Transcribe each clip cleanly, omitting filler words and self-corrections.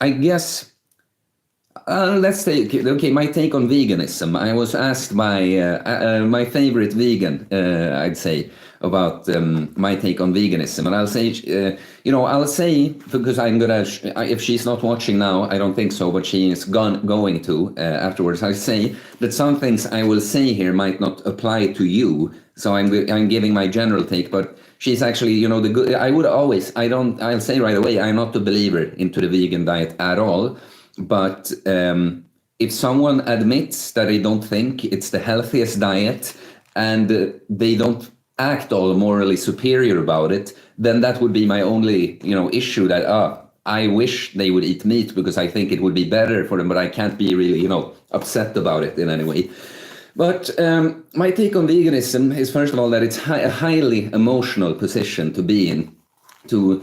I guess let's take okay. My take on veganism. I was asked by my favorite vegan, I'd say, about my take on veganism, and I'll say, I'll say because I'm gonna. If she's not watching now, I don't think so, but she is going to afterwards. I say that some things I will say here might not apply to you, so I'm giving my general take, but. She's actually, the good. I'll say right away, I'm not a believer into the vegan diet at all. But if someone admits that they don't think it's the healthiest diet and they don't act all morally superior about it, then that would be my only, issue that, I wish they would eat meat because I think it would be better for them, but I can't be really, upset about it in any way. But my take on veganism is, first of all, that it's a highly emotional position to be in, to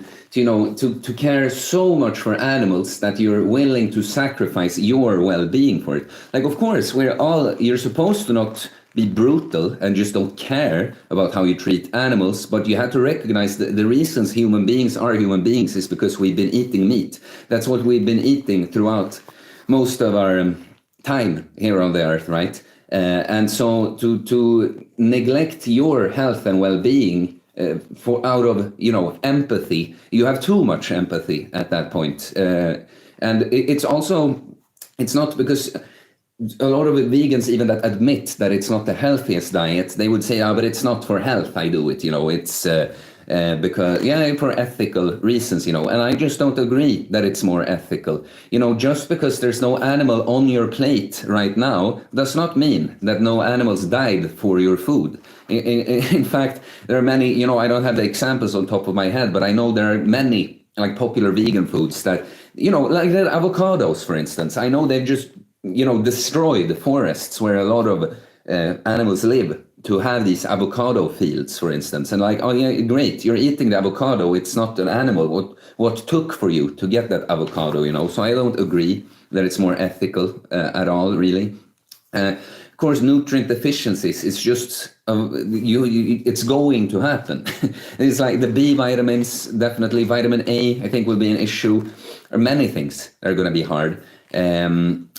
care so much for animals that you're willing to sacrifice your well-being for it. Like, of course, you're supposed to not be brutal and just don't care about how you treat animals, but you have to recognize that the reasons human beings are human beings is because we've been eating meat. That's what we've been eating throughout most of our time here on the earth, right? And so to neglect your health and well-being out of empathy, you have too much empathy at that point. And it's not because a lot of vegans even that admit that it's not the healthiest diet, they would say, but it's not for health I do it, it's because for ethical reasons, and I just don't agree that it's more ethical. Just because there's no animal on your plate right now does not mean that no animals died for your food. In fact, there are many, I don't have the examples on top of my head, but I know there are many like popular vegan foods that, like the avocados, for instance. I know they've just, destroyed the forests where a lot of animals live to have these avocado fields, for instance. And like, oh yeah, great, you're eating the avocado. It's not an animal. What took for you to get that avocado, So I don't agree that it's more ethical at all, really. Of course, nutrient deficiencies is just, it's going to happen. It's like the B vitamins, definitely. Vitamin A, I think, will be an issue. Or many things are going to be hard.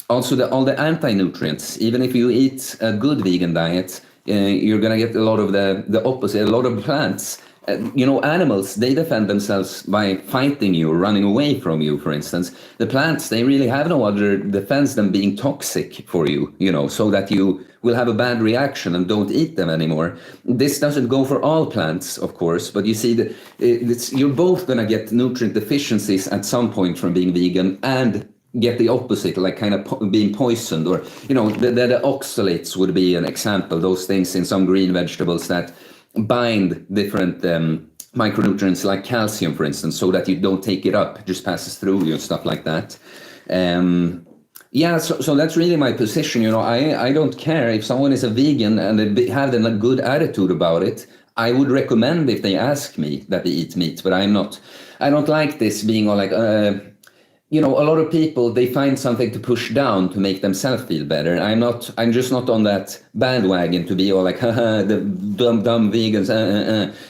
Also, all the anti-nutrients, even if you eat a good vegan diet, you're going to get a lot of the opposite, a lot of plants. Animals, they defend themselves by fighting you or running away from you, for instance. The plants, they really have no other defense than being toxic for you, so that you will have a bad reaction and don't eat them anymore. This doesn't go for all plants, of course, but you see that you're both going to get nutrient deficiencies at some point from being vegan and get the opposite, like kind of being poisoned, or the oxalates would be an example. Those things in some green vegetables that bind different micronutrients like calcium, for instance, so that you don't take it up, it just passes through you and stuff like that. So that's really my position. I don't care if someone is a vegan and they have a good attitude about it. I would recommend if they ask me that they eat meat, but I don't like this being all like a lot of people, they find something to push down to make themselves feel better. I'm just not on that bandwagon to be all like, haha, the dumb vegans.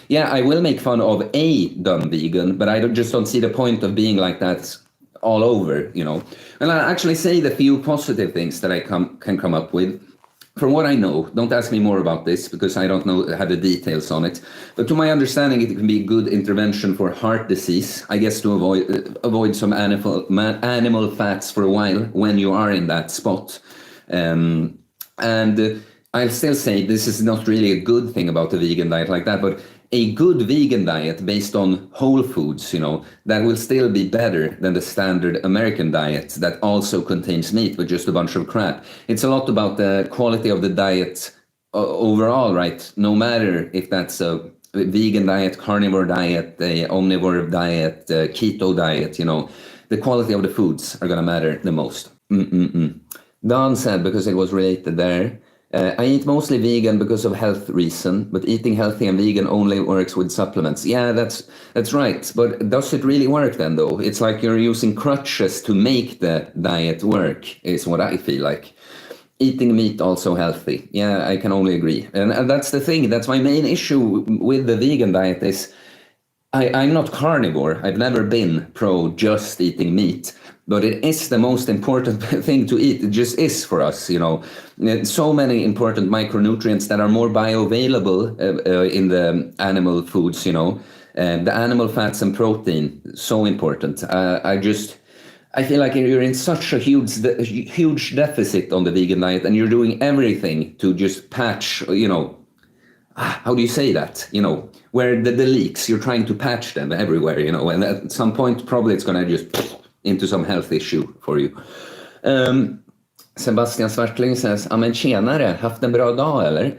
Yeah, I will make fun of a dumb vegan, but I just don't see the point of being like that all over, And I'll actually say the few positive things that I can come up with. From what I know, don't ask me more about this because I don't have the details on it. But to my understanding, it can be a good intervention for heart disease. I guess to avoid some animal fats for a while when you are in that spot. And I'll still say this is not really a good thing about a vegan diet like that, but a good vegan diet based on whole foods, that will still be better than the standard American diet that also contains meat with just a bunch of crap. It's a lot about the quality of the diet overall, right? No matter if that's a vegan diet, carnivore diet, a omnivore diet, keto diet, the quality of the foods are going to matter the most. Don said, because it was related there, I eat mostly vegan because of health reason, but eating healthy and vegan only works with supplements. Yeah, that's right. But does it really work then, though? It's like you're using crutches to make the diet work, is what I feel like. Eating meat also healthy. Yeah, I can only agree. And that's the thing. That's my main issue with the vegan diet is I'm not carnivore. I've never been pro just eating meat, but it is the most important thing to eat. It just is for us, you know. So many important micronutrients that are more bioavailable in the animal foods, you know. The animal fats and protein, so important. I feel like you're in such a huge deficit on the vegan diet, and you're doing everything to just patch, you know, how do you say that? You know, where the leaks, you're trying to patch them everywhere, you know, and at some point, probably it's going to just into some health issue for you. Sebastian Svartling says, ja men tjenare, haft en bra dag eller?